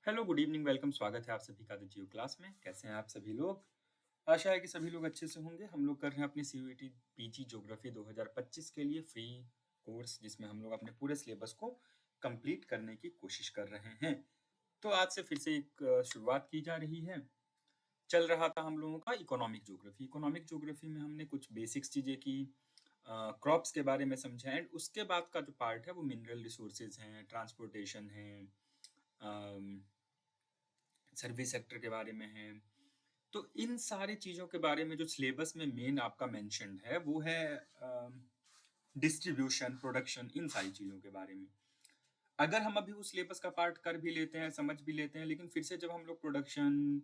Hello, good evening, welcome, स्वागत है आप सभी का द जियो क्लास में। कैसे हैं आप सभी लोग? आशा है कि सभी लोग अच्छे से होंगे। हम लोग कर रहे हैं अपनी सीयूईटी पीजी ज्योग्राफी 2025 के लिए फ्री कोर्स, जिसमें हम लोग अपने पूरे सिलेबस को कंप्लीट करने की कोशिश कर रहे हैं। तो आज से फिर से एक शुरुआत की जा रही है। चल रहा था हम लोगों का इकोनॉमिक ज्योग्राफी। इकोनॉमिक ज्योग्राफी में हमने कुछ बेसिक्स चीज़ें की, क्रॉप्स के बारे में समझा एंड उसके बाद का जो पार्ट है वो मिनरल रिसोर्सेज हैं, ट्रांसपोर्टेशन है, सर्विस सेक्टर के बारे में है। तो इन सारी चीज़ों के बारे में जो सिलेबस में मेन आपका मेंशन्ड है वो है डिस्ट्रीब्यूशन, प्रोडक्शन, इन सारी चीज़ों के बारे में। अगर हम अभी उस सिलेबस का पार्ट कर भी लेते हैं, समझ भी लेते हैं, लेकिन फिर से जब हम लोग प्रोडक्शन,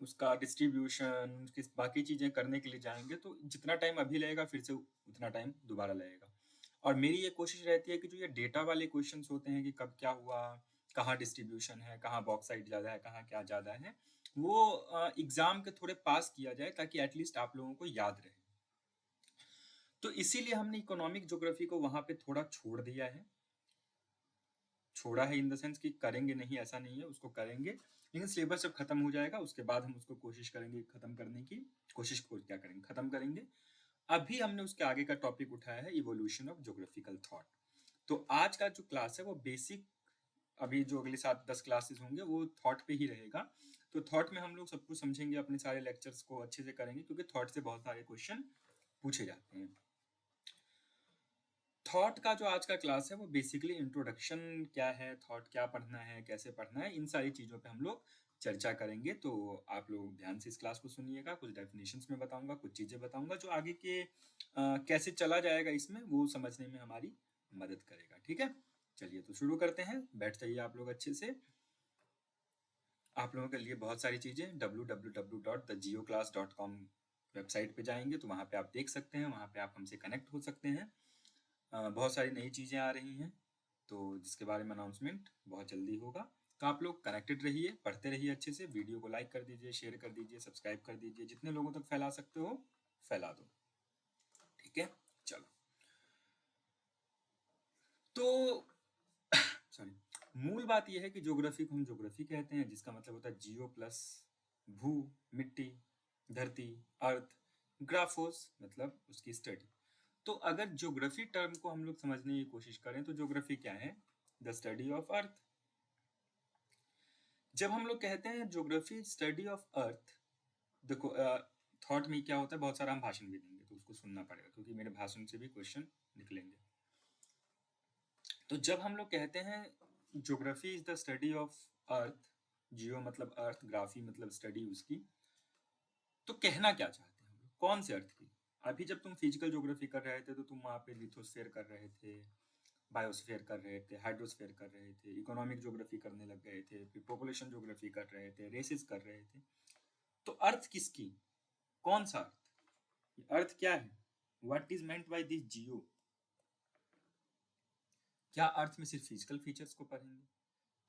उसका डिस्ट्रीब्यूशन, उसकी बाकी चीज़ें करने के लिए जाएंगे तो जितना टाइम अभी लगेगा फिर से उतना टाइम दोबारा लगेगा। और मेरी ये कोशिश रहती है कि जो ये डेटा वाले क्वेश्चंस होते हैं कि कब क्या हुआ, कहाँ डिस्ट्रीब्यूशन है, कहाँ बॉक्साइट ज़्यादा है, कहाँ क्या ज़्यादा है, वो एग्जाम के थोड़े पास किया जाए ताकि एटलीस्ट आप लोगों को याद रहे। तो इसीलिए हमने इकोनॉमिक ज्योग्राफी को वहां पे थोड़ा छोड़ दिया है। छोड़ा है इन द सेंस कि करेंगे नहीं, ऐसा नहीं है, उसको करेंगे, लेकिन सिलेबस जब खत्म हो जाएगा उसके बाद हम उसको कोशिश करेंगे खत्म करने की। कोशिश को क्या करेंगे, खत्म करेंगे। अभी हमने उसके आगे का टॉपिक उठाया है इवोल्यूशन ऑफ ज्योग्राफिकल थॉट। तो आज का जो क्लास है वो बेसिक, अभी जो अगले 7-10 क्लासेस होंगे वो थॉट पे ही रहेगा। तो थॉट में हम लोग सब कुछ समझेंगे, अपने सारे लेक्चर्स को अच्छे से करेंगे क्योंकि थॉट से बहुत सारे क्वेश्चन पूछे जाते हैं। थॉट का जो आज का क्लास है वो बेसिकली इंट्रोडक्शन, क्या है थॉट, क्या पढ़ना है, कैसे पढ़ना है, इन सारी चीज़ों पे हम लोग चर्चा करेंगे। तो आप लोग ध्यान से इस क्लास को सुनिएगा। कुछ डेफिनेशंस में बताऊंगा, कुछ चीज़ें बताऊंगा जो आगे के कैसे चला जाएगा इसमें वो समझने में हमारी मदद करेगा। ठीक है, चलिए तो शुरू करते हैं। बैठ जाइए आप लोग अच्छे से। आप लोगों के लिए बहुत सारी चीज़ें www.thegeoclass.com वेबसाइट पे जाएंगे तो वहाँ पे आप देख सकते हैं, वहाँ पे आप हमसे कनेक्ट हो सकते हैं। बहुत सारी नई चीज़ें आ रही हैं तो जिसके बारे में अनाउंसमेंट बहुत जल्दी होगा। तो आप लोग कनेक्टेड रहिए, पढ़ते रहिए अच्छे से। वीडियो को लाइक कर दीजिए, शेयर कर दीजिए, सब्सक्राइब कर दीजिए, जितने लोगों तक फैला सकते हो फैला दो। ठीक है, चलो। तो सॉरी, मूल बात यह है कि ज्योग्राफी को हम ज्योग्राफी कहते हैं, जिसका मतलब होता है जियो प्लस भू, मिट्टी, धरती, अर्थ, ग्राफोस मतलब उसकी स्टडी। तो अगर ज्योग्राफी टर्म को हम लोग समझने की कोशिश करें तो ज्योग्राफी क्या है? द स्टडी ऑफ अर्थ। जब हम लोग कहते हैं ज्योग्राफी स्टडी ऑफ अर्थ, देखो थॉट में क्या होता है, बहुत सारा हम भाषण भी देंगे तो उसको सुनना पड़ेगा क्योंकि मेरे भाषण से भी क्वेश्चन निकलेंगे। तो जब हम लोग कहते हैं geography is the study of earth, geo मतलब अर्थ, ग्राफी मतलब स्टडी उसकी, तो कहना क्या चाहते हैं हम लोग, कौन से अर्थ की? अभी जब तुम फिजिकल ज्योग्राफी कर रहे थे तो तुम वहाँ पे लिथोस्फेयर कर रहे थे, बायोस्फेयर कर रहे थे, हाइड्रोस्फेयर कर रहे थे, इकोनॉमिक ज्योग्राफी करने लग गए थे, फिर पॉपुलेशन ज्योग्राफी कर रहे थे, रेसिस कर रहे थे। तो अर्थ किसकी, कौन सा अर्थ, ये अर्थ क्या है, what is meant by this geo? क्या अर्थ में सिर्फ फिजिकल फीचर्स को पढ़ेंगे?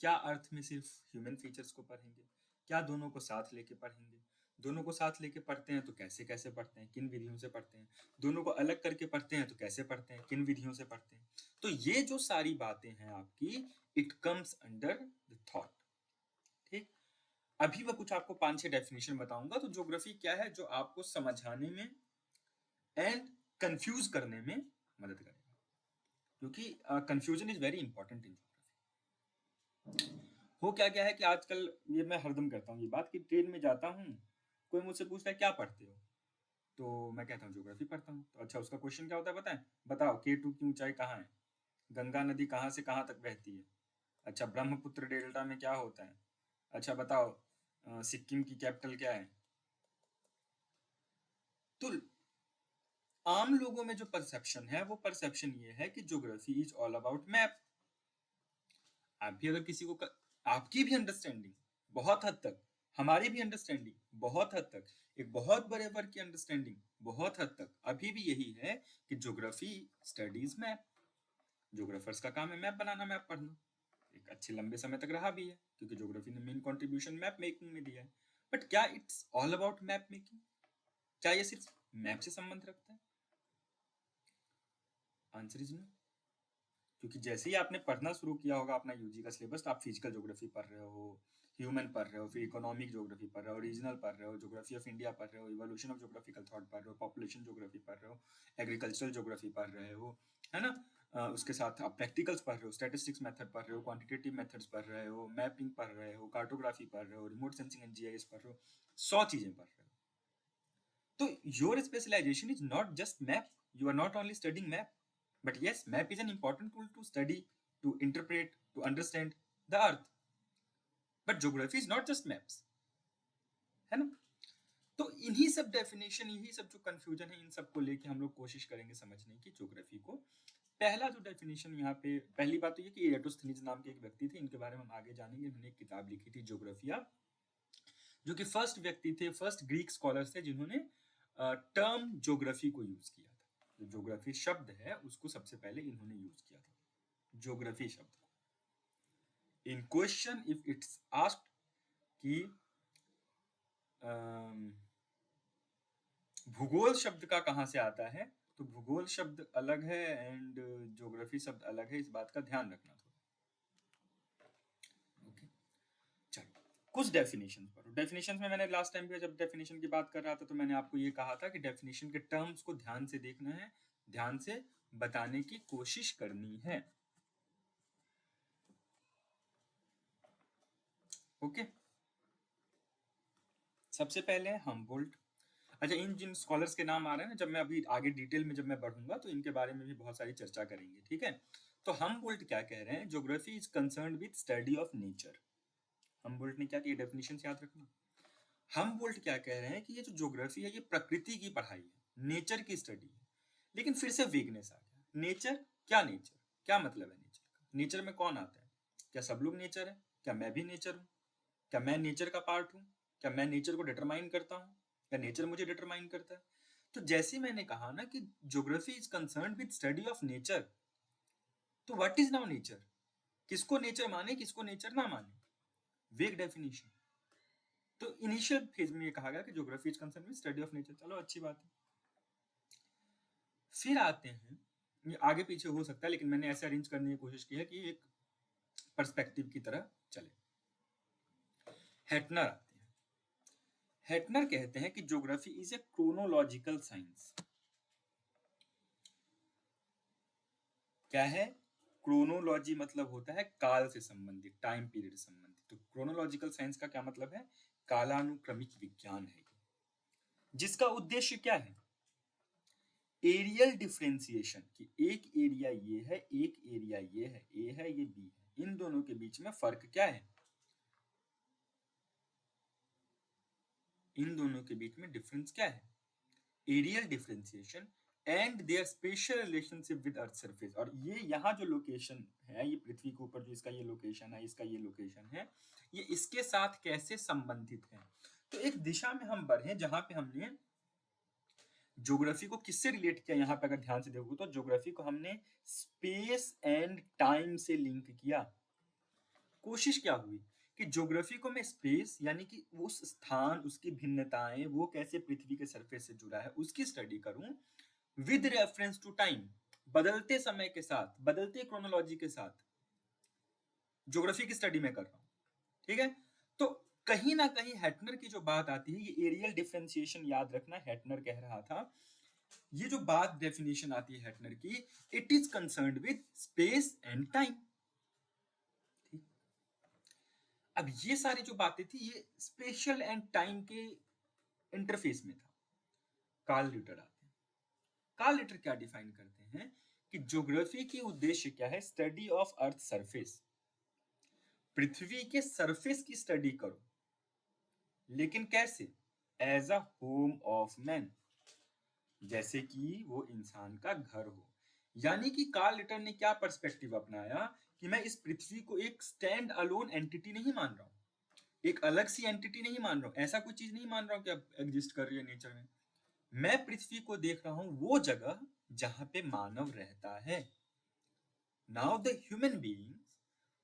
क्या अर्थ में सिर्फ ह्यूमन फीचर्स को पढ़ेंगे? क्या दोनों को साथ लेके पढ़ेंगे? दोनों को साथ लेके पढ़ते हैं तो कैसे कैसे पढ़ते हैं, किन विधियों से पढ़ते हैं? दोनों को अलग करके पढ़ते हैं तो कैसे पढ़ते हैं, किन विधियों से पढ़ते हैं? तो ये जो सारी बातें हैं आपकी, it comes under the thought. ठीक, अभी मैं कुछ आपको 5-6 डेफिनेशन बताऊंगा तो ज्योग्राफी क्या है जो आपको समझाने में एंड कंफ्यूज करने में मदद करेगा, क्योंकि confusion is very important in geography. हो क्या क्या है कि आजकल, ये मैं हरदम करता हूँ ये बात, कि ट्रेन में जाता हूँ, कोई मुझसे पूछता है क्या पढ़ते हो, तो मैं कहता हूँ ज्योग्राफी पढ़ता हूँ। तो अच्छा, उसका क्वेश्चन क्या होता है बताएं? बताओ K2 की ऊंचाई कहाँ है, गंगा नदी कहाँ से कहाँ तक बहती है, अच्छा ब्रह्मपुत्र डेल्टा में क्या होता है, अच्छा बताओ सिक्किम की कैपिटल क्या है। तो आम लोगों में जो परसेप्शन है वो परसेप्शन ये है कि geography is all about map. आप भी अगर किसी को आपकी भी अंडरस्टैंडिंग बहुत हद तक, हमारी भी अंडरस्टैंडिंग बहुत हद तक, एक बहुत बड़े वर्ग की अंडरस्टैंडिंग बहुत हद तक अभी भी यही है कि ज्योग्राफी स्टडीज मैप। ज्योग्राफर्स का काम है मैप बनाना, मैप पढ़ना। एक अच्छे लंबे समय तक रहा भी है क्योंकि ज्योग्राफी ने मेन कंट्रीब्यूशन मैप मेकिंग में दिया है। बट क्या it's all about map making? क्या ये सिर्फ मैप से संबंध रखता है? Answer is no. क्योंकि जैसे ही आपने पढ़ना शुरू किया होगा अपना यूजी का सिलेबस, तो आप फिजिकल ज्योग्राफी पढ़ रहे हो, ह्यूमन पढ़ रहे हो, फिर इकोनॉमिक ज्योग्राफी पढ़ रहे हो, रीजनल पढ़ रहे हो, ज्योग्राफी ऑफ इंडिया पढ़ रहे हो, इवोल्यूशन ऑफ ज्योग्राफिकल थॉट पढ़ रहे हो, पॉपुलेशन ज्योग्राफी पढ़ रहे हो, एग्रीकल्चरल ज्योग्राफी पढ़ रहे हो, है ना। उसके साथ आप प्रैक्टिकल्स पढ़ रहे हो, स्टैटिस्टिक्स मेथड पढ़ रहे हो, क्वांटिटेटिव मेथड्स पढ़ रहे हो, मैपिंग पढ़ रहे हो, कार्टोग्राफी पढ़ रहे हो, रिमोट सेंसिंग एंड जीआईएस पढ़ रहे हो, 100 चीजें पढ़ रहे हो। तो your specialization is not just map, you are not only studying map, but yes, map is an important tool to study, to interpret, to understand the earth, but geography is not just maps, है ना। तो इन्हीं सब definition, यही सब जो confusion है, इन सब को लेके हम लोग कोशिश करेंगे समझने की ज्योग्राफी को। पहला जो डेफिनेशन यहाँ पे, पहली बात तो ये कि एराटोस्थेनीज नाम के एक व्यक्ति थे, इनके बारे में हम आगे जानेंगे। उन्होंने एक किताब लिखी थी ज्योग्राफिया, जो कि फर्स्ट व्यक्ति थे, फर्स्ट ग्रीक स्कॉलर्स थे जिन्होंने टर्म ज्योग्राफी को यूज किया था। जो ज्योग्राफी शब्द है उसको सबसे पहले इन्होंने यूज किया था, ज्योग्राफी शब्द को। इन क्वेश्चन इफ इट्स आस्क्ड कि भूगोल शब्द का कहां से आता है, तो भूगोल शब्द अलग है एंड ज्योग्राफी शब्द अलग है, इस बात का ध्यान रखना थोड़ा। ओके, चलो कुछ डेफिनेशन पढ़ो। डेफिनेशन में मैंने लास्ट टाइम भी जब डेफिनेशन की बात कर रहा था तो मैंने आपको ये कहा था कि डेफिनेशन के टर्म्स को ध्यान से देखना है, ध्यान से बताने की कोशिश करनी है। ओके, सबसे पहले हम्बोल्ट। अच्छा, इन जिन स्कॉलर्स के नाम आ रहे हैं ना, जब मैं अभी आगे डिटेल में जब मैं बढ़ूंगा तो इनके बारे में भी बहुत सारी चर्चा करेंगे, ठीक है। तो हम्बोल्ट क्या कह रहे हैं, geography is concerned with study of nature. Humboldt ने क्या किया, डेफिनेशन याद रखना। हम्बोल्ट क्या कह रहे हैं कि ये जो ज्योग्राफी है ये प्रकृति की पढ़ाई है, नेचर की स्टडी है। लेकिन फिर से वीकनेस आ गया, नेचर क्या, नेचर क्या मतलब है नेचर का, नेचर में कौन आता है, क्या सब लोग नेचर है, क्या मैं भी नेचर हूँ, क्या मैं नेचर का पार्ट हूँ, क्या मैं नेचर को डिटरमाइन करता हूँ, या नेचर मुझे डिटरमाइन करता है। तो जैसे मैंने कहा ना कि geography is concerned with study of nature, तो व्हाट इज नाउ नेचर, किसको नेचर माने किसको नेचर ना माने, वेग डेफिनेशन। तो इनिशियल फेज में ये कहा गया कि geography is concerned with study of nature, चलो अच्छी बात है। फिर आते हैं, ये आगे पीछे हो सकता है लेकिन मैंने ऐसे अरेंज करने की कोशिश की है कि एक पर्सपेक्टिव की तरह चले। हेटनर आते हैं। हेटनर कहते हैं कि geography is a chronological science. क्या है, क्रोनोलॉजी मतलब होता है काल से संबंधित, टाइम पीरियड से संबंधित। तो क्रोनोलॉजिकल साइंस का क्या मतलब है, कालानुक्रमिक विज्ञान है, जिसका उद्देश्य क्या है, एरियल डिफरेंशिएशन, कि एक एरिया ये है, एक एरिया ये है, ए है ये बी है, इन दोनों के बीच में फर्क क्या है, इन दोनों के बीच में डिफरेंस क्या है, areal differentiation and their spatial relationship with earth surface. और ये यहाँ जो लोकेशन है, ये पृथ्वी के ऊपर जो इसका ये लोकेशन है, इसका ये लोकेशन है, ये इसके साथ कैसे संबंधित है। तो एक दिशा में हम बढ़े जहां पे हमने ज्योग्राफी को किससे रिलेट किया, यहाँ पे अगर ध्यान से देखोगे तो ज्योग्राफी को हमने स्पेस एंड टाइम से लिंक किया। कोशिश क्या हुई कि ज्योग्राफी को मैं स्पेस यानी कि उस स्थान, उसकी भिन्नताएं, वो कैसे पृथ्वी के सरफेस से जुड़ा है, उसकी स्टडी करूं विद रेफरेंस टू टाइम, बदलते समय के साथ, बदलते क्रोनोलॉजी के साथ ज्योग्राफी की स्टडी में कर रहा हूं, ठीक है। तो कहीं ना कहीं हेटनर की जो बात आती है, ये एरियल डिफरेंशिएशन याद रखना, हेटनर कह रहा था, ये जो बात डेफिनेशन आती है हेटनर की, it is concerned with space and time. अब ये सारी जो बातें थी ये स्पेशल एंड टाइम के इंटरफेस में था। कार्ल रिटर आते हैं। कार्ल रिटर क्या डिफाइन करते हैं कि ज्योग्राफी की उद्देश्य क्या है, स्टडी ऑफ अर्थ सरफेस, पृथ्वी के सरफेस की स्टडी करो, लेकिन कैसे, as a home of man, जैसे कि वो इंसान का घर हो। यानी कि कार्ल रिटर ने क्या पर्सपेक्टिव अपनाया कि मैं इस पृथ्वी को एक स्टैंड अलोन एंटिटी नहीं मान रहा हूं, एक अलग सी एंटिटी नहीं मान रहा हूं, ऐसा कोई चीज नहीं मान रहा हूं कि अब एग्जिस्ट कर रही है नेचर में। मैं पृथ्वी को देख रहा हूं वो जगह जहां पे मानव रहता है। Now the human beings,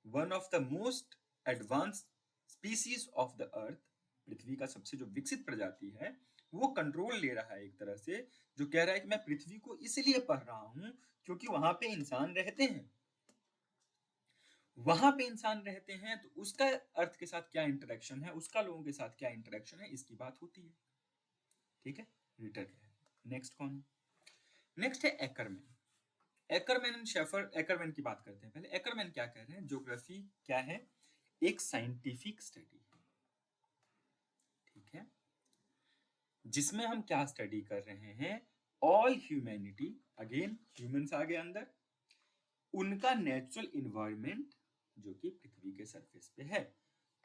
one of the most advanced species of the earth, पृथ्वी का सबसे जो विकसित प्रजाति है, वो कंट्रोल ले रहा है एक तरह से, जो कह रहा है कि मैं पृथ्वी को इसलिए पढ़ रहा हूं क्योंकि वहां पे इंसान रहते हैं। वहां पे इंसान रहते हैं तो उसका अर्थ के साथ क्या इंटरेक्शन है, उसका लोगों के साथ क्या इंटरेक्शन है, इसकी बात होती है। ठीक है, रिटर क्या है। नेक्स्ट कौन है? नेक्स्ट है Ackerman. Ackerman and Schaefer. Ackerman की बात करते हैं पहले। एकरमैन क्या कह रहे हैं? ज्योग्राफी क्या है? एक साइंटिफिक स्टडी है, ठीक है, जिसमें हम क्या स्टडी कर रहे हैं? ऑल ह्यूमैनिटी, अगेन ह्यूमंस आ गए अंदर, उनका नेचुरल इन्वायरमेंट जो कि पृथ्वी के सरफेस पे है।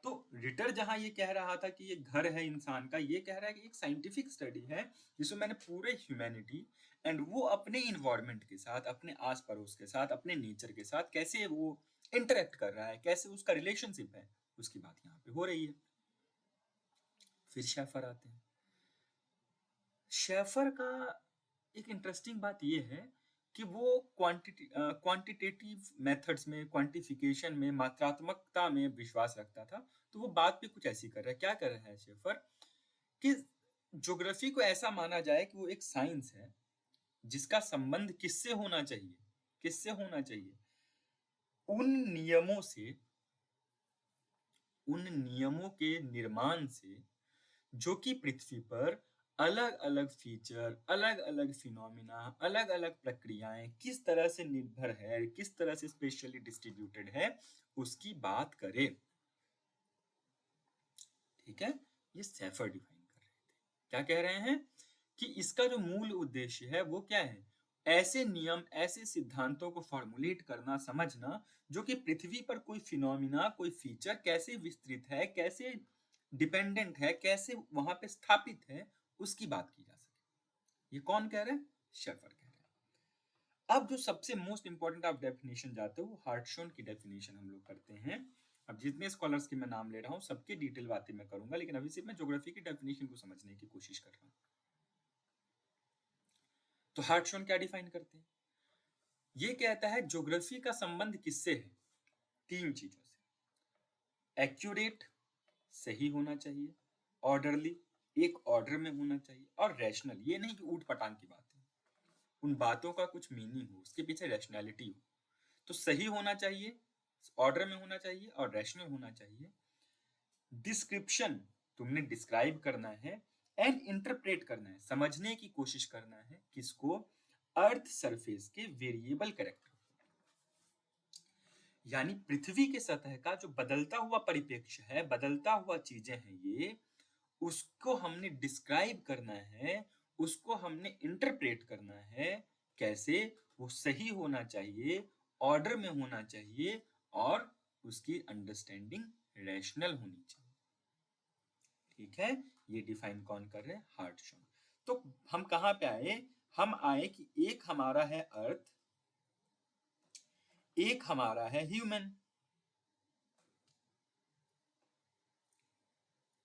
तो रिटर जहां ये कह रहा था कि ये घर है इंसान का, ये कह रहा है कि एक साइंटिफिक स्टडी है जिसमें मैंने पूरे ह्यूमैनिटी एंड वो अपने इन्वायरमेंट के साथ, अपने आस पड़ोस के साथ, अपने नेचर के साथ कैसे वो इंटरेक्ट कर रहा है, कैसे उसका रिलेशनशिप है, उसकी बात यहाँ पे हो रही है। फिर शेफर आते हैं। शेफर का एक इंटरेस्टिंग बात ये है कि वो क्वांटिटेटिव मेथड्स में, क्वांटिफिकेशन में, मात्रात्मकता में विश्वास रखता था। तो वो बात भी कुछ ऐसी कर रहा है। क्या कर रहा है शेफर? कि ज्योग्राफी को ऐसा माना जाए कि वो एक साइंस है जिसका संबंध किससे होना चाहिए? किससे होना चाहिए? उन नियमों से, उन नियमों के निर्माण से जो कि पृथ्वी पर अलग अलग फीचर, अलग अलग फिनोमिना, अलग अलग प्रक्रियाएं किस तरह से निर्भर है, किस तरह से स्पेशली डिस्ट्रीब्यूटेड है, उसकी बात करे। ठीक है, ये सेफर डिफाइन कर रहे थे। क्या कह रहे हैं? कि इसका जो मूल उद्देश्य है वो क्या है? ऐसे नियम, ऐसे सिद्धांतों को फॉर्मुलेट करना, समझना, जो कि पृथ्वी पर कोई फिनोमिना, कोई फीचर कैसे विस्तृत है, कैसे डिपेंडेंट है, कैसे वहां पे स्थापित है, उसकी बात की जा सके। ये कौन कह रहे हैं? शेफर कह रहे हैं। अब जो सबसे मोस्ट इंपॉर्टेंट आप डेफिनेशन जाते हो, वो हार्टशॉन की डेफिनेशन हम लोग करते हैं। अब जितने स्कॉलर्स के मैं नाम ले रहा हूँ सबके डिटेल बातें मैं करूंगा, लेकिन अभी सिर्फ मैं ज्योग्राफी की डेफिनेशन को समझने की कोशिश कर रहा हूँ। तो हार्टशॉन क्या डिफाइन करते हैं? ये कहता है ज्योग्राफी का संबंध किससे है? तीन चीजों से। एक्यूरेट, सही होना चाहिए, ऑर्डरली, एक ऑर्डर में होना चाहिए, और रैशनल, ये नहीं कि ऊट पटांग की बात है, उन बातों का कुछ मीनिंग हो, उसके पीछे रैशनैलिटी हो। तो सही होना चाहिए, ऑर्डर में होना चाहिए, और रैशनल होना चाहिए। डिस्क्रिप्शन, तुमने डिस्क्राइब करना है, एंड इंटरप्रेट करना है, समझने की कोशिश करना है, किसको? अर्थ सरफेस के वेरिएबल कैरेक्टर, यानी पृथ्वी के सतह का जो बदलता हुआ परिप्रेक्ष्य है, बदलता हुआ चीजें हैं ये, उसको हमने डिस्क्राइब करना है, उसको हमने इंटरप्रेट करना है। कैसे? वो सही होना चाहिए, ऑर्डर में होना चाहिए, और उसकी अंडरस्टैंडिंग रैशनल होनी चाहिए। ठीक है, ये डिफाइन कौन कर रहे हैं? हार्टशॉन। तो हम कहां पे आए? हम आए कि एक हमारा है अर्थ, एक हमारा है ह्यूमन।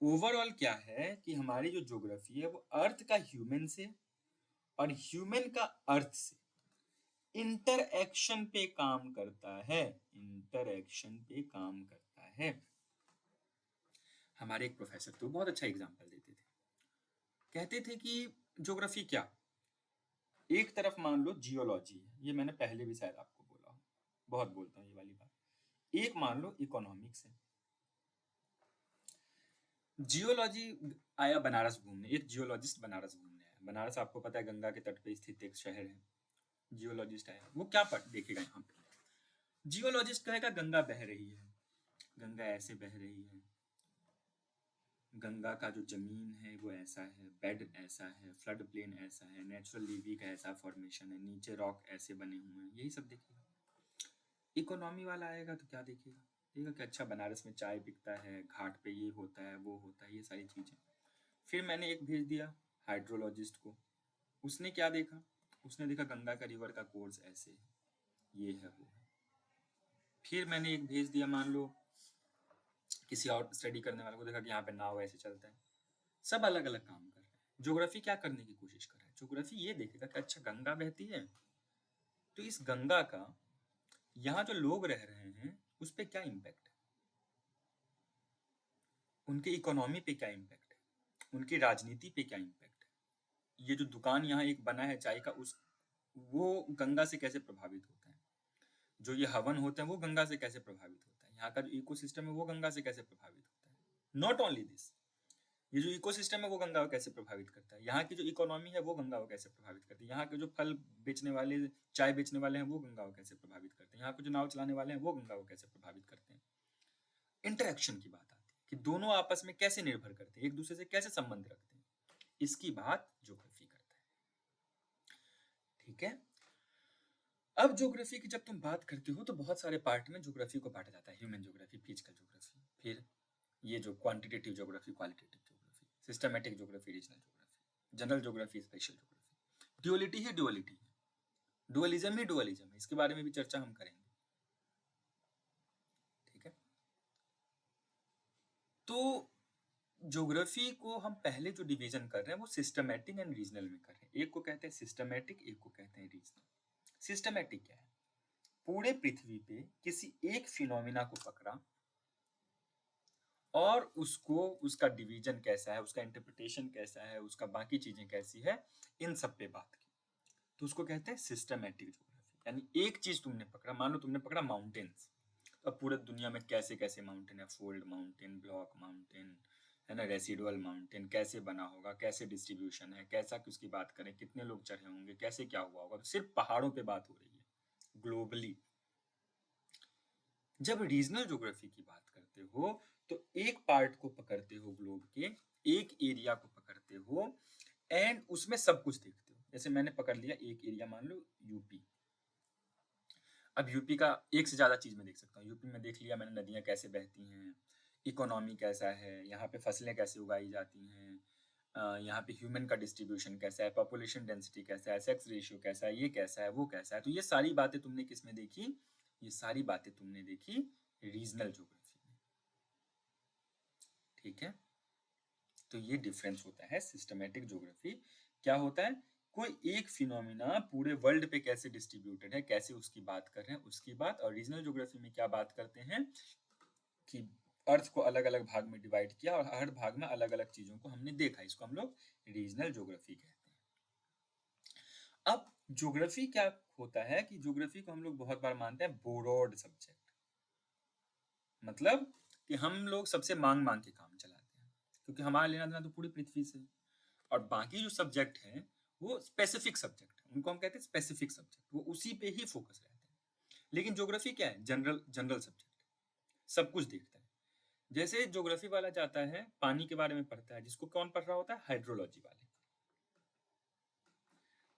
ओवरऑल क्या है कि हमारी जो ज्योग्राफी है वो अर्थ का ह्यूमन से और ह्यूमन का अर्थ से इंटरएक्शन पे काम करता है, इंटरएक्शन पे काम करता है। हमारे एक प्रोफेसर थे, बहुत अच्छा एग्जांपल देते थे। कहते थे कि ज्योग्राफी क्या, एक तरफ मान लो जियोलॉजी है, ये मैंने पहले भी शायद आपको बोला हो, बहुत बोलता हूँ ये वाली बात। एक मान लो इकोनॉमिक्स है। जियोलॉजी आया बनारस घूमने, एक जियोलॉजिस्ट बनारस घूमने आया। बनारस आपको पता है गंगा के तट पे स्थित एक शहर है। जियोलॉजिस्ट आया, वो क्या पढ़ देखेगा यहाँ पे? जियोलॉजिस्ट कहेगा गंगा बह रही है, गंगा ऐसे बह रही है, गंगा का जो जमीन है वो ऐसा है, बेड ऐसा है, फ्लड प्लेन ऐसा है, नेचुरल लीवी का ऐसा फॉर्मेशन है, नीचे रॉक ऐसे बने हुए हैं, यही सब देखेगा। इकोनॉमी वाला आएगा तो क्या देखेगा? देखेगा कि अच्छा बनारस में चाय बिकता है, घाट पे ये होता है, वो होता है, ये सारी चीजें। फिर मैंने एक भेज दिया हाइड्रोलॉजिस्ट को, उसने क्या देखा? उसने देखा गंगा का रिवर का कोर्स ऐसे है, ये है, वो है। फिर मैंने एक भेज दिया, मान लो किसी और स्टडी करने वाले को, देखा कि यहाँ पे नाव ऐसे चलता है। सब अलग अलग काम कर रहे हैं। ज्योग्राफी क्या करने की कोशिश कर रहा है? ज्योग्राफी ये देखेगा कि अच्छा गंगा बहती है, तो इस गंगा का यहाँ जो लोग रह रहे हैं उस पर क्या इम्पैक्ट है, उनके इकोनॉमी पे क्या इम्पैक्ट है, उनकी राजनीति पे क्या इम्पैक्ट है, ये जो दुकान यहाँ एक बना है चाय का, उस वो गंगा से कैसे प्रभावित होता है। जो ये हवन होते हैं वो गंगा से कैसे प्रभावित होता है, यहाँ का जो इकोसिस्टम है वो गंगा से कैसे प्रभावित होता है। नॉट ओनली दिस, ये जो इकोसिस्टम है वो गंगा को कैसे प्रभावित करता है, यहाँ की जो इकोनॉमी है वो गंगा को कैसे प्रभावित करती है, यहाँ के जो फल बेचने वाले, चाय बेचने वाले हैं वो गंगा को कैसे प्रभावित करते हैं, यहाँ के जो नाव चलाने वाले हैं वो गंगा को कैसे प्रभावित करते हैं। इंटरेक्शन की बात आती है कि दोनों आपस में कैसे निर्भर करते हैं, एक दूसरे से कैसे संबंध रखते हैं, इसकी बात ज्योग्राफी करता है। ठीक है, अब ज्योग्राफी की जब तुम बात करते हो तो बहुत सारे पार्ट में ज्योग्राफी को बांटा जाता है, ह्यूमन ज्योग्राफी, फिजिकल ज्योग्राफी, फिर ये जो quantitative geography, qualitative geography, systematic geography, regional geography, general geography, special geography. Duality ही ड्युअलिटी है, डुअलिज्म ही डुअलिज्म है, इसके बारे में भी चर्चा हम करेंगे। ठीक है, तो ज्योग्राफी को हम पहले जो डिवीजन कर रहे हैं वो सिस्टमैटिक एंड रीजनल में कर रहे हैं। एक को कहते हैं सिस्टमैटिक, एक को कहते हैं रीजनल। सिस्टमैटिक क्या है, पूरे पृथ्वी पे किसी एक फिनोमिना को पकड़ा और उसको, उसका डिवीजन कैसा है, उसका इंटरप्रिटेशन कैसा है, उसका बाकी चीजें कैसी है, इन सब पे बात की, तो उसको कहते हैं सिस्टमैटिक ज्योग्राफी। यानी एक चीज तुमने पकड़ा, मान लो तुमने पकड़ा माउंटेन्स, तो अब पूरे दुनिया में कैसे कैसे माउंटेन है, फोल्ड माउंटेन, ब्लॉक माउंटेन है ना, रेसिडुअल माउंटेन कैसे बना होगा, कैसे डिस्ट्रीब्यूशन है, कैसा कि उसकी बात करें, कितने लोग चढ़े होंगे, कैसे क्या हुआ होगा, तो सिर्फ पहाड़ों पे बात हो रही है ग्लोबली। जब रीजनल ज्योग्राफी की बात करते हो तो एक पार्ट को पकड़ते हो ग्लोब के, एक एरिया को पकड़ते हो एंड उसमें सब कुछ देखते हो। जैसे मैंने पकड़ लिया एक एरिया, मान लो यूपी, अब यूपी का एक से ज्यादा चीज मैं देख सकता हूँ। यूपी में देख लिया मैंने नदियां कैसे बहती हैं, इकोनॉमी कैसा है, यहाँ पे फसलें कैसे उगाई जाती हैं, यहाँ पे ह्यूमन का डिस्ट्रीब्यूशन कैसा है, पॉपुलेशन डेंसिटी कैसा है, सेक्स रेशियो कैसा है, ये कैसा है, वो कैसा है। तो ये सारी बातें तुमने किस में देखी, ये सारी बातें तुमने देखी रीजनल ज्योग्राफी में। ठीक है, तो ये डिफरेंस होता है। सिस्टमैटिक ज्योग्राफी क्या होता है, कोई एक फिनोमिना पूरे वर्ल्ड पे कैसे डिस्ट्रीब्यूटेड है, कैसे उसकी बात कर रहे हैं उसकी बात। और रीजनल ज्योग्राफी में क्या बात करते हैं कि अर्थ को अलग अलग भाग में डिवाइड किया और हर भाग में अलग अलग चीजों को हमने देखा, इसको हम लोग रीजनल ज्योग्राफी कहते हैं। अब ज्योग्राफी क्या होता है कि ज्योग्राफी को हम लोग बहुत बार मानते हैं बोरोड सब्जेक्ट, मतलब कि हम लोग सबसे मांग मांग के काम चलाते हैं, क्योंकि हमारा लेना देना तो पूरी पृथ्वी से। और बाकी जो सब्जेक्ट हैं वो स्पेसिफिक सब्जेक्ट है, उनको हम कहते हैं स्पेसिफिक सब्जेक्ट, वो उसी पे ही फोकस रहते हैं। लेकिन ज्योग्राफी क्या है, जनरल जनरल सब्जेक्ट, सब कुछ देखता है। जैसे ज्योग्राफी वाला जाता है पानी के बारे में पढ़ता है, जिसको कौन पढ़ रहा होता है, हाइड्रोलॉजी वाले।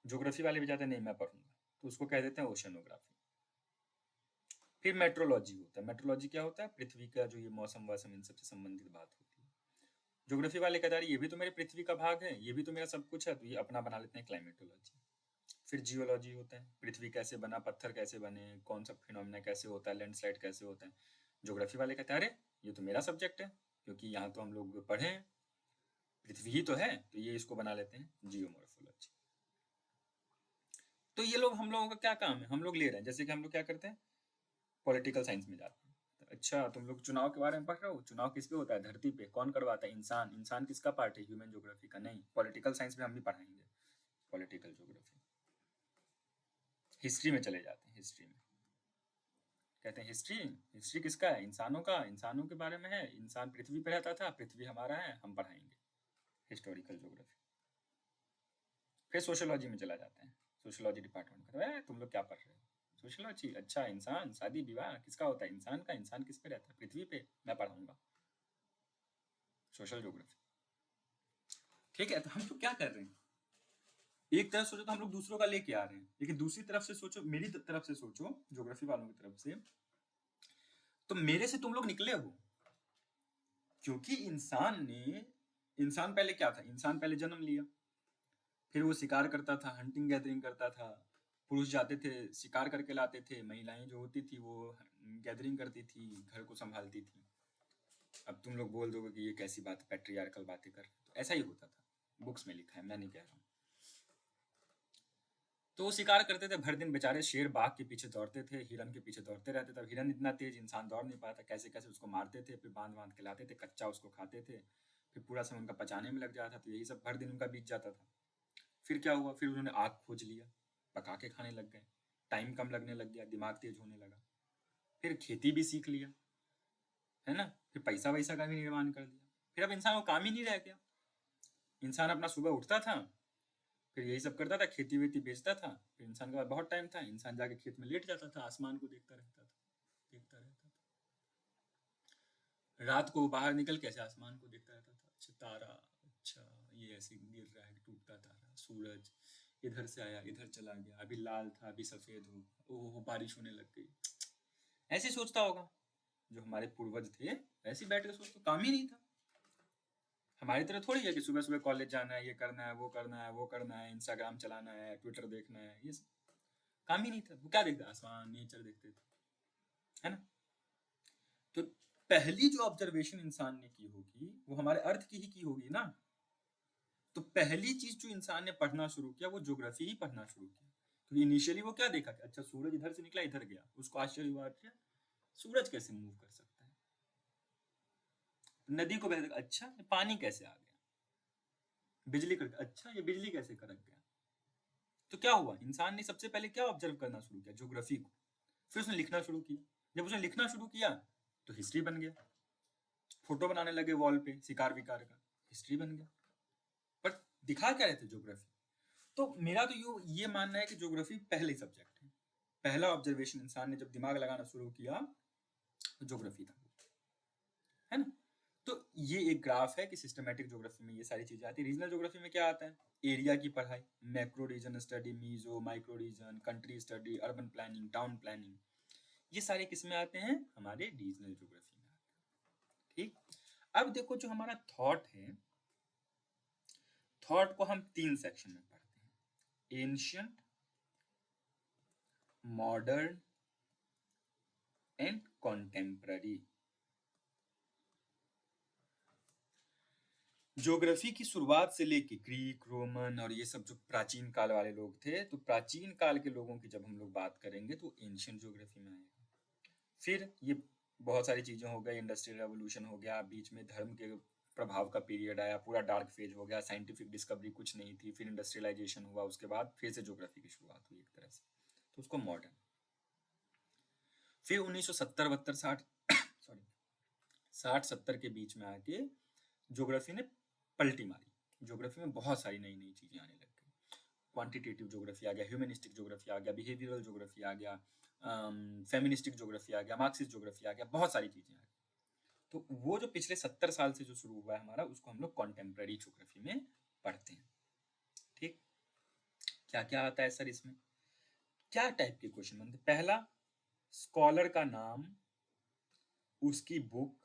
ज्योग्राफी वाले भी जाते हैं, नहीं मैं पढ़ूंगा, तो उसको कह देते हैं ओशनोग्राफी। फिर मेट्रोलॉजी होता है, मेट्रोलॉजी क्या होता है, पृथ्वी का जो ये मौसम वसम इन सबसे संबंधित बात होती है। ज्योग्राफी वाले कहता है ये भी तो मेरे पृथ्वी का भाग है, ये भी तो मेरा सब कुछ है, तो ये अपना बना लेते हैं क्लाइमेटोलॉजी। फिर जियोलॉजी होता है, पृथ्वी कैसे बना, पत्थर कैसे बने, कौन सा फिनोमेना कैसे होता है, लैंडस्लाइड कैसे होता है। ज्योग्राफी वाले कहते हैं अरे ये तो मेरा सब्जेक्ट है, क्योंकि यहाँ तो हम लोग पढ़े हैं, पृथ्वी ही तो है, तो ये इसको बना लेते हैं जियोमॉर्फोलॉजी। तो ये लोग, हम लोगों का क्या काम है, हम लोग ले रहे हैं, जैसे कि हम लोग क्या करते हैं, पॉलिटिकल साइंस में जाते हैं, तो अच्छा तुम लोग चुनाव के बारे में पढ़ रहे हो, चुनाव किस पे होता है, धरती पे, कौन करवाता है, इंसान। इंसान किसका पार्ट है, ह्यूमन ज्योग्राफी का। नहीं, पॉलिटिकल साइंस में हम भी पढ़ाएंगे पॉलिटिकल ज्योग्राफी। हिस्ट्री में चले जाते हैं, हिस्ट्री में कहते हैं हिस्ट्री, हिस्ट्री किसका है, इंसानों का, इंसानों के बारे में है, इंसान पृथ्वी पे रहता था, पृथ्वी हमारा है, हम पढ़ाएंगे हिस्टोरिकल ज्योग्राफी। फिर सोशियोलॉजी में चला जाते हैं, सोशियोलॉजी डिपार्टमेंट कहते हैं तुम लोग क्या पढ़ रहे हो, सोशियोलॉजी, अच्छा इंसान, शादी विवाह किसका होता है, इंसान का, इंसान किस पे रहता है, पृथ्वी पे, मैं पढ़ाऊंगा सोशल ज्योग्राफी। ठीक है, तो हम तो क्या कर रहे हैं, एक तरफ सोचो तो हम लोग दूसरों का लेके आ रहे हैं, लेकिन दूसरी तरफ से सोचो, मेरी तरफ से सोचो, ज्योग्राफी वालों की तरफ से, तो मेरे से तुम लोग निकले हो, क्योंकि इंसान पहले क्या था, इंसान पहले जन्म लिया, फिर वो शिकार करता था, हंटिंग गैदरिंग करता था, पुरुष जाते थे शिकार करके लाते थे, महिलाएं जो होती थी वो गैदरिंग करती थी, घर को संभालती थी। अब तुम लोग बोल दोगे कि ये कैसी बात, पैट्रियार्कल बातें कर, तो ऐसा ही होता था, बुक्स में लिखा है, मैं नहीं कह रहा हूँ। तो वो शिकार करते थे भर दिन, बेचारे शेर बाघ के पीछे दौड़ते थे, हिरन के पीछे दौड़ते रहते थे, हिरन इतना तेज इंसान दौड़ नहीं पाता, कैसे कैसे उसको मारते थे, फिर बांध बांध के लाते थे, कच्चा उसको खाते थे, फिर पूरा समय उनका पचाने में लग जाता था, तो यही सब भर दिन उनका बीत जाता था। फिर क्या हुआ, फिर उन्होंने आग खोज लिया, पका के खाने लग गए, टाइम कम लगने लग गया, दिमाग तेज होने लगा। फिर खेती भी सीख लिया, है ना, फिर पैसा वैसा का भी निर्माण कर दिया। फिर अब इंसान को काम ही नहीं रह गया। इंसान अपना सुबह उठता था, फिर यही सब करता था, खेती वेती बेचता था, फिर इंसान के पास बहुत टाइम था, इंसान जाके खेत में लेट जाता था, आसमान को देखता रहता था, देखता रहता था। रात को बाहर निकल के ऐसे आसमान को देखता रहता था, अच्छा तारा, अच्छा ये ऐसे गिर रहा है, टूटता तारा, सूरज इधर से आया इधर चला गया, अभी लाल था अभी सफेद हो, ओह बारिश होने लग गई। ऐसे सोचता होगा जो हमारे पूर्वज थे, ऐसे बैठ के सोचते, काम ही नहीं था। हमारी तरह थोड़ी है कि सुबह सुबह कॉलेज जाना है, ये करना है, वो करना है, वो करना है, इंस्टाग्राम चलाना है, ट्विटर देखना है, ये सब काम ही नहीं था। वो क्या देखते, आसमान नेचर देखते थे, है ना। तो पहली जो ऑब्जर्वेशन इंसान ने की होगी वो हमारे अर्थ की ही की होगी ना। तो पहली चीज जो इंसान ने पढ़ना शुरू किया वो ज्योग्राफी ही पढ़ना शुरू किया, क्योंकि इनिशियली वो क्या देखा कि अच्छा सूरज इधर से निकला इधर गया, उसको आश्चर्य हुआ, अच्छा सूरज कैसे मूव कर सकता है, नदी को बहते अच्छा ये पानी कैसे आ गया, बिजली कड़क अच्छा ये बिजली कैसे कड़क गया। तो क्या हुआ, इंसान ने सबसे पहले क्या ऑब्जर्व करना शुरू किया, ज्योग्राफी को। फिर उसने लिखना शुरू किया, जब उसने लिखना शुरू किया तो हिस्ट्री बन गया। फोटो बनाने लगे वॉल पे शिकार विकार का, हिस्ट्री बन गया। बट दिखा क्या रहे थे, ज्योग्राफी। तो मेरा तो ये मानना है कि ज्योग्राफी पहले सब्जेक्ट है, पहला ऑब्जर्वेशन इंसान ने जब दिमाग लगाना शुरू किया तो ज्योग्राफी था, है ना। तो ये एक ग्राफ है कि सिस्टमैटिक ज्योग्राफी में ये सारी चीजें आती है। रीजनल ज्योग्राफी में क्या आता है, एरिया की पढ़ाई, macro region study, meso micro region, country study, urban planning, town planning, ये सारे किस में आते हैं, हमारे रीजनल ज्योग्राफी में आते हैं। ठीक, अब देखो जो हमारा थॉट है, थॉट को हम 3 सेक्शन में पढ़ते हैं, ancient, modern and contemporary. Geography की शुरुआत से लेके ग्रीक, रोमन और ये सब जो प्राचीन काल वाले लोग थे, तो प्राचीन काल के लोगों की जब हम लोग बात करेंगे तो एंशिएंट ज्योग्राफी में आएगा। फिर ये बहुत सारी चीजें हो गई, इंडस्ट्रियल रेवोल्यूशन हो गया, बीच में धर्म के प्रभाव का पीरियड आया, पूरा डार्क फेज हो गया, साइंटिफिक डिस्कवरी कुछ नहीं थी, फिर इंडस्ट्रियलाइजेशन हुआ, उसके बाद फिर से ज्योग्राफी की शुरुआत हुई एक तरह से, तो उसको मॉडर्न। फिर 1970 72 60 सॉरी 60 70 के बीच में आके ज्योग्राफी ने पलटी मारी। ज्योग्राफी में बहुत सारी नई नई चीजें आने लग गई, क्वांटिटेटिव ज्योग्राफी आ गया, ह्यूमनिस्टिक ज्योग्राफी आ गया, बिहेवियरल ज्योग्राफी आ गया, फेमिनिस्टिक ज्योग्राफी आ गया, मार्क्सिस्ट ज्योग्राफी आ गया, बहुत सारी चीजें आ गई। तो वो जो पिछले 70 साल से जो शुरू हुआ है हमारा, उसको हम लोग कॉन्टेम्पररी ज्योग्राफी में पढ़ते हैं। ठीक, क्या क्या आता है सर इसमें, क्या टाइप के क्वेश्चन बनते, पहला स्कॉलर का नाम, उसकी बुक,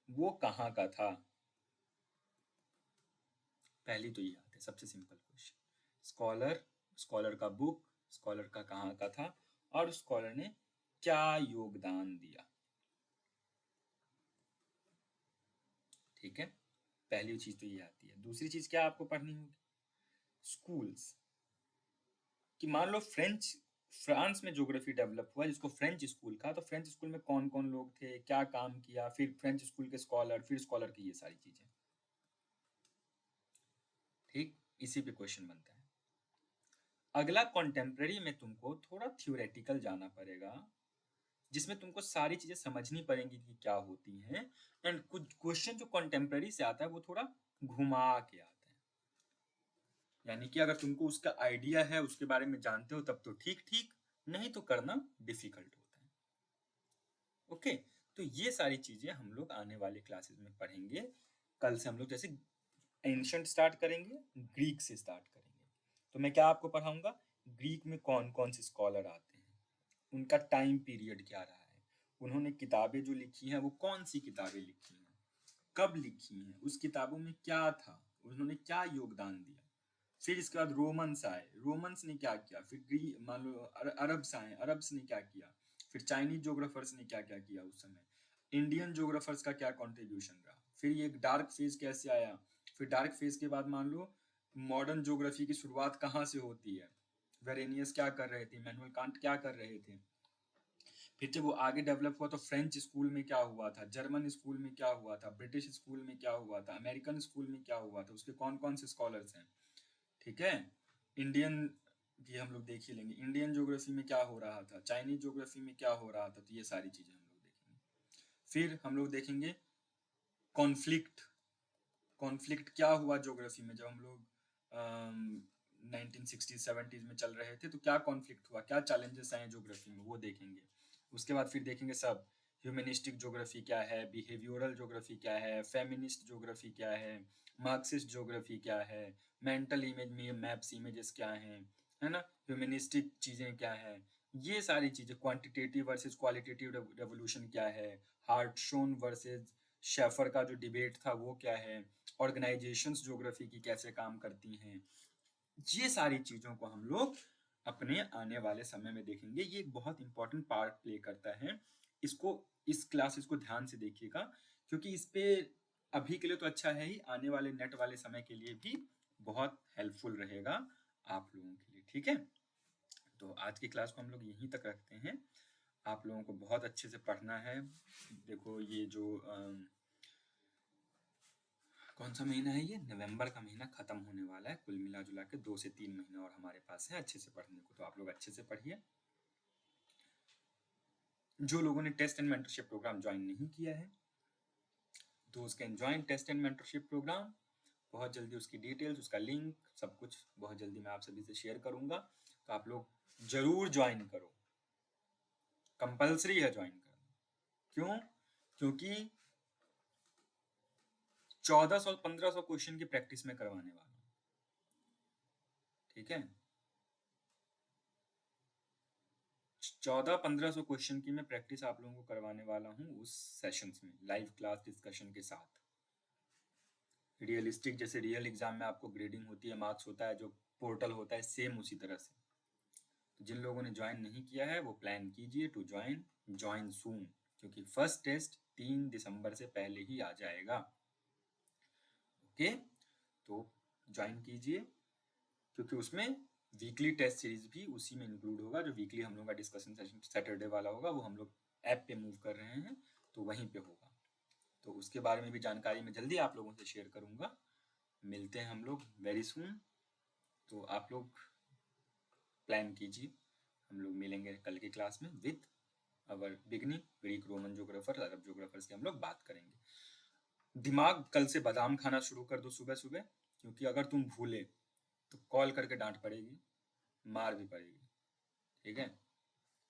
वो कहाँ का था। पहली तो ये आते हैं, सबसे सिंपल क्वेश्चन, स्कॉलर, स्कॉलर का बुक, स्कॉलर का कहाँ का था, और स्कॉलर ने क्या योगदान दिया। ठीक है, पहली चीज तो ये आती है। दूसरी चीज क्या आपको पढ़नी होगी, स्कूल्स, कि मान लो फ्रांस में ज्योग्राफी डेवलप हुआ जिसको फ्रेंच स्कूल कहा, तो फ्रेंच स्कूल में कौन कौन लोग थे, क्या काम किया, फिर फ्रेंच स्कूल के स्कॉलर, फिर स्कॉलर की ये सारी चीजें। ठीक, इसी पे क्वेश्चन बनता है। अगला कॉन्टेम्पररी में तुमको थोड़ा थ्योरेटिकल जाना पड़ेगा, जिसमें तुमको सारी चीजें समझनी पड़ेंगी कि क्या होती हैं, एंड कुछ क्वेश्चन जो कॉन्टेम्पररी से आता है वो थोड़ा घुमा के आता है, यानी कि अगर तुमको उसका आइडिया है, उसके बारे में जानते हो तब तो ठीक ठीक, नहीं तो करना डिफिकल्ट होता है। ओके, तो ये सारी चीजें हम लोग आने वाले क्लासेस में पढ़ेंगे। कल से हम लोग जैसे एंशंट स्टार्ट करेंगे, ग्रीक से स्टार्ट करेंगे। तो मैं क्या आपको पढ़ाऊंगा, ग्रीक में कौन कौन से स्कॉलर आते हैं, उनका टाइम पीरियड क्या रहा है, उन्होंने किताबें जो लिखी हैं वो कौन सी किताबें लिखी हैं, कब लिखी हैं, उस किताबों में क्या था, उन्होंने क्या योगदान दिया। फिर इसके बाद रोमन्स आए, रोमन्स ने क्या किया, फिर मान लो अरब्स आए, अरब्स ने क्या किया, फिर चाइनीज जोग्राफर्स ने क्या क्या किया उस समय, इंडियन जोग्राफर्स का क्या कॉन्ट्रीब्यूशन रहा, फिर ये डार्क फेज कैसे आया, फिर डार्क फेज के बाद मान लो मॉडर्न ज्योग्राफी की शुरुआत कहाँ से होती है, वेरेनियस क्या कर रहे थे, इमैनुअल कांट क्या कर रहे थे, फिर जब वो आगे डेवलप हुआ तो फ्रेंच स्कूल में क्या हुआ था, जर्मन स्कूल में क्या हुआ था, ब्रिटिश स्कूल में क्या हुआ था, अमेरिकन स्कूल में क्या हुआ था, उसके कौन कौन से स्कॉलर्स हैं। ठीक है, इंडियन ये हम लोग देख ही लेंगे। इंडियन ज्योग्राफी में क्या हो रहा था, चाइनीज ज्योग्राफी में क्या हो रहा था, तो ये सारी चीजें हम लोग देखेंगे। फिर हम लोग देखेंगे कॉन्फ्लिक्ट। कॉन्फ्लिक्ट क्या हुआ ज्योग्राफी में, जब हम लोग 1960s 70s में चल रहे थे, तो क्या कॉन्फ्लिक्ट हुआ, क्या चैलेंजेस आए ज्योग्राफी में, वो देखेंगे। उसके बाद फिर देखेंगे सब ह्यूमनिस्टिक ज्योग्राफी क्या है, बिहेवियरल ज्योग्राफी क्या है, फेमिनिस्ट ज्योग्राफी क्या है, मार्क्सिस्ट ज्योग्राफी क्या है, मेंटल इमेज में मैप्स इमेजेस क्या हैं, है ना, ह्यूमनिस्टिक चीज़ें क्या है, ये सारी चीज़ें, क्वांटिटेटिव वर्सेस क्वालिटेटिव रेवोल्यूशन क्या है, हार्टशोन वर्सेस शेफर का जो डिबेट था वो क्या है, ऑर्गेनाइजेशंस ज्योग्राफी की कैसे काम करती हैं, ये सारी चीज़ों को हम लोग अपने आने वाले समय में देखेंगे। ये एक बहुत इंपॉर्टेंट पार्ट प्ले करता है। इसको, इस क्लासेस को ध्यान से देखिएगा, क्योंकि इस पे अभी के लिए तो अच्छा है ही, आने वाले नेट वाले समय के लिए भी बहुत हेल्पफुल रहेगा आप लोगों के लिए। ठीक है, तो आज की क्लास को हम लोग यहीं तक रखते हैं। आप लोगों को बहुत अच्छे से पढ़ना है। देखो ये जो कौन सा महीना है, ये नवंबर का महीना खत्म होने वाला है। कुल मिला जुला के 2 से 3 महीने और हमारे पास है अच्छे से पढ़ने को, तो आप लोग अच्छे से पढ़िए। जो लोगों ने test and mentorship program join नहीं किया है, those can join test and mentorship program. बहुत जल्दी उसकी डिटेल्स, उसका लिंक, सब कुछ बहुत जल्दी मैं आप सभी से शेयर करूंगा, तो आप लोग जरूर ज्वाइन करो। कंपलसरी है ज्वाइन करना। क्यों? क्योंकि 1400-1500 क्वेश्चन की प्रैक्टिस में करवाने वाला हूँ। ठीक है, 1400-1500 क्वेश्चन की मैं प्रैक्टिस आप लोगों को करवाने वाला हूँ उस सेशंस में, लाइव क्लास डिस्कशन के साथ। रियलिस्टिक, जैसे रियल एग्जाम में आपको ग्रेडिंग होती है, मार्क्स होता है, जो पोर्टल होता है, सेम उसी तरह से। तो जिन लोगों ने ज्वाइन नहीं किया है वो प्लान कीजिए टू ज्वाइन, ज्वाइन सून, क्योंकि फर्स्ट टेस्ट 3 दिसंबर से पहले ही आ जाएगा। ओके, तो ज्वाइन कीजिए, क्योंकि उसमें वीकली टेस्ट सीरीज भी उसी में इंक्लूड होगा। जो वीकली हम लोग का डिस्कशन सेशन सैटरडे वाला होगा, वो हम लोग ऐप पे मूव कर रहे हैं, तो वहीं पे होगा। तो उसके बारे में भी जानकारी मैं जल्दी आप लोगों से शेयर करूंगा। मिलते हैं हम लोग वेरी सून। तो आप लोग प्लान कीजिए, हम लोग मिलेंगे कल की क्लास में with our beginning Greek Roman geographer, Arab geographers की हम लोग बात करेंगे। दिमाग कल से बादाम खाना शुरू कर दो सुबह सुबह, क्योंकि अगर तुम भूले तो कॉल करके डांट पड़ेगी, मार भी पड़ेगी। ठीक है,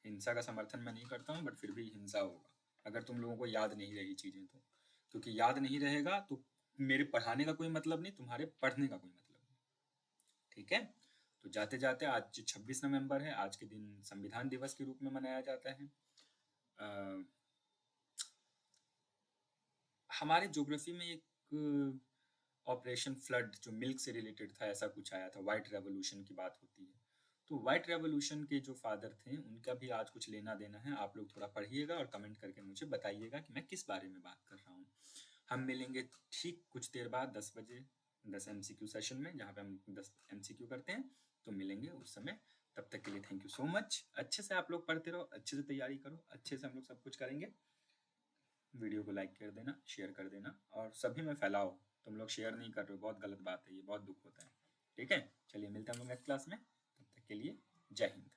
हिंसा का समर्थन मैं नहीं करता हूँ, बट फिर भी हिंसा होगा अगर तुम लोगों को याद नहीं रही चीज़ें तो, क्योंकि याद नहीं रहेगा तो मेरे पढ़ाने का कोई मतलब नहीं, तुम्हारे पढ़ने का कोई मतलब नहीं। ठीक है, तो जाते जाते, आज 26 नवंबर है, आज के दिन संविधान दिवस के रूप में मनाया जाता है। हमारे ज्योग्राफी में एक ऑपरेशन फ्लड जो मिल्क से रिलेटेड था, ऐसा कुछ आया था, व्हाइट रेवोल्यूशन की बात होती है। तो व्हाइट रेवोल्यूशन के जो फादर थे उनका भी आज कुछ लेना देना है। आप लोग थोड़ा पढ़िएगा और कमेंट करके मुझे बताइएगा कि मैं किस बारे में बात कर रहा हूँ। हम मिलेंगे ठीक कुछ देर बाद 10 बजे 10 MCQ सेशन में, जहाँ पे हम 10 MCQ करते हैं, तो मिलेंगे उस समय। तब तक के लिए थैंक यू सो मच। अच्छे से आप लोग पढ़ते रहो, अच्छे से तैयारी करो, अच्छे से हम लोग सब कुछ करेंगे। वीडियो को लाइक कर देना, शेयर कर देना, और सभी में फैलाओ। तुम लोग शेयर नहीं कर रहे हो, बहुत गलत बात है ये, बहुत दुख होता है। ठीक है, चलिए मिलते हैं हम लोग नेक्स्ट क्लास में, तब तक के लिए जय हिंद।